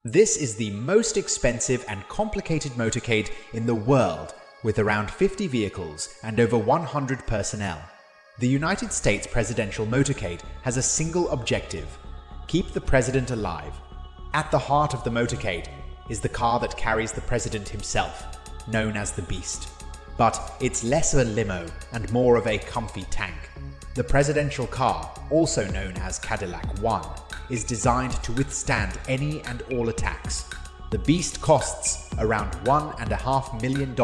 This is the most expensive and complicated motorcade in the world, with around 50 vehicles and over 100 personnel. The United States presidential motorcade has a single objective: keep the president alive. At the heart of the motorcade is the car that carries the president himself, known as the Beast. But it's less of a limo and more of a comfy tank. The presidential car, also known as Cadillac One, is designed to withstand any and all attacks. The Beast costs around $1.5 million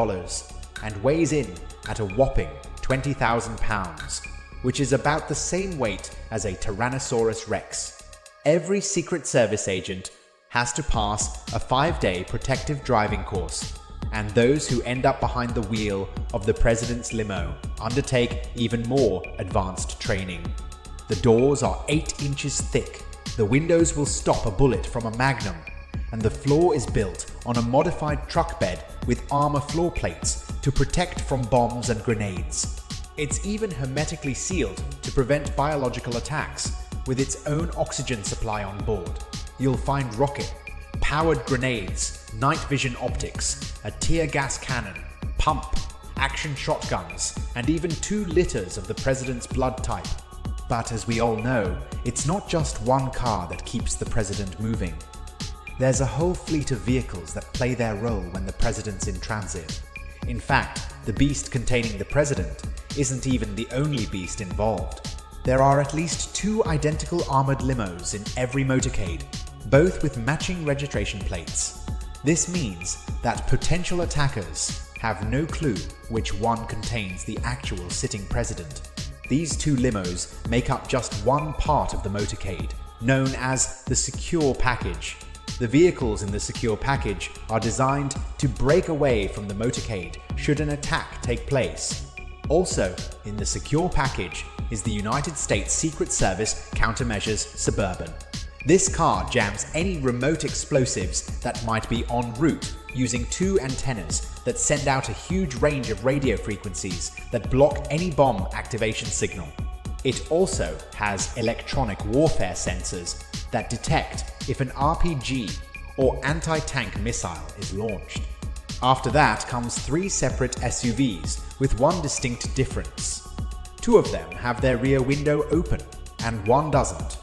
and weighs in at a whopping 20,000 pounds, which is about the same weight as a Tyrannosaurus Rex. Every Secret Service agent has to pass a 5-day protective driving course, and those who end up behind the wheel of the president's limo undertake even more advanced training. The doors are 8 inches thick, the windows will stop a bullet from a magnum, and the floor is built on a modified truck bed with armor floor plates to protect from bombs and grenades. It's even hermetically sealed to prevent biological attacks, with its own oxygen supply on board. You'll find rocket-powered grenades, night vision optics, a tear gas cannon, pump, action shotguns, and even 2 liters of the president's blood type. But as we all know, it's not just one car that keeps the president moving. There's a whole fleet of vehicles that play their role when the president's in transit. In fact, the Beast containing the president isn't even the only beast involved. There are at least 2 identical armored limos in every motorcade, both with matching registration plates. This means that potential attackers have no clue which one contains the actual sitting president. These 2 limos make up just one part of the motorcade, known as the secure package. The vehicles in the secure package are designed to break away from the motorcade should an attack take place. Also, in the secure package is the United States Secret Service Countermeasures Suburban. This car jams any remote explosives that might be en route using 2 antennas that send out a huge range of radio frequencies that block any bomb activation signal. It also has electronic warfare sensors that detect if an RPG or anti-tank missile is launched. After that comes 3 separate SUVs with one distinct difference. 2 of them have their rear window open and 1 doesn't.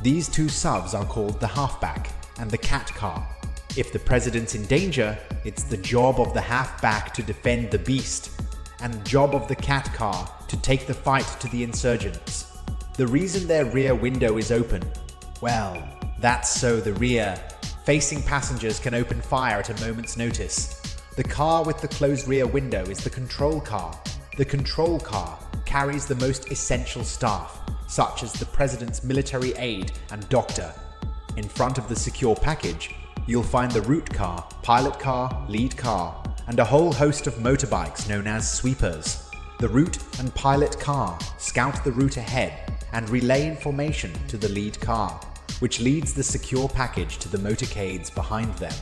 These 2 subs are called the halfback and the cat car. If the president's in danger, it's the job of the halfback to defend the Beast, and the job of the cat car to take the fight to the insurgents. The reason their rear window is open, well, that's so the rear-facing passengers can open fire at a moment's notice. The car with the closed rear window is the control car. The control car carries the most essential staff, such as the president's military aide and doctor. In front of the secure package, you'll find the route car, pilot car, lead car, and a whole host of motorbikes known as sweepers. The route and pilot car scout the route ahead and relay information to the lead car, which leads the secure package to the motorcades behind them.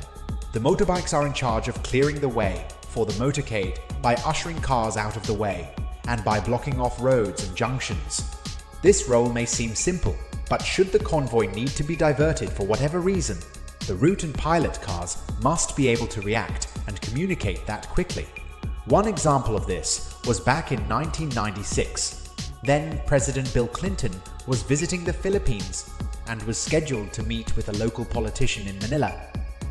The motorbikes are in charge of clearing the way for the motorcade by ushering cars out of the way and by blocking off roads and junctions. This role may seem simple, but should the convoy need to be diverted for whatever reason, the route and pilot cars must be able to react and communicate that quickly. One example of this was back in 1996. Then President Bill Clinton was visiting the Philippines and was scheduled to meet with a local politician in Manila.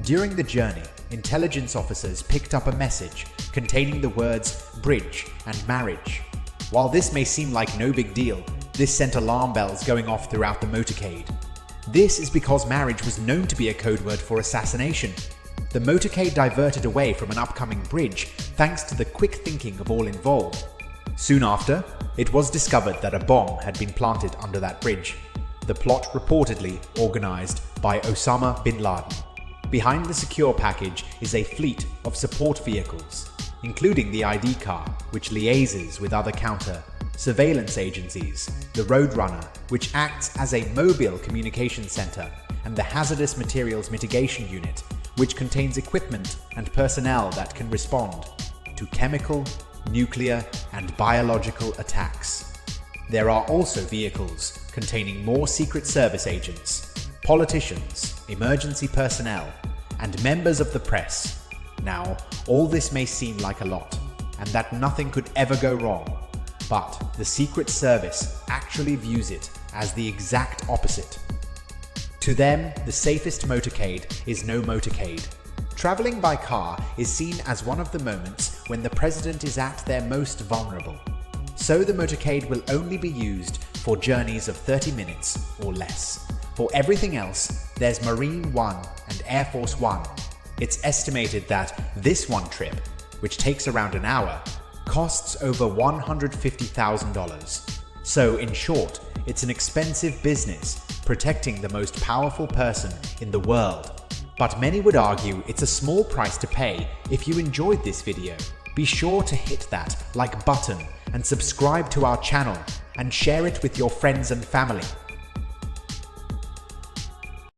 During the journey, intelligence officers picked up a message containing the words bridge and marriage. While this may seem like no big deal, this sent alarm bells going off throughout the motorcade. This is because marriage was known to be a code word for assassination. The motorcade diverted away from an upcoming bridge thanks to the quick thinking of all involved. Soon after, it was discovered that a bomb had been planted under that bridge. The plot reportedly organized by Osama bin Laden. Behind the secure package is a fleet of support vehicles, including the ID car, which liaises with other counter-surveillance agencies, the Roadrunner, which acts as a mobile communication center, and the Hazardous Materials Mitigation Unit, which contains equipment and personnel that can respond to chemical, nuclear, and biological attacks. There are also vehicles containing more Secret Service agents, politicians, emergency personnel, and members of the press. Now, all this may seem like a lot, and that nothing could ever go wrong, but the Secret Service actually views it as the exact opposite. To them, the safest motorcade is no motorcade. Traveling by car is seen as one of the moments when the president is at their most vulnerable. So the motorcade will only be used for journeys of 30 minutes or less. For everything else, there's Marine One and Air Force One. It's estimated that this one trip, which takes around an hour, costs over $150,000. So in short, it's an expensive business protecting the most powerful person in the world. But many would argue it's a small price to pay. If you enjoyed this video, be sure to hit that like button and subscribe to our channel and share it with your friends and family.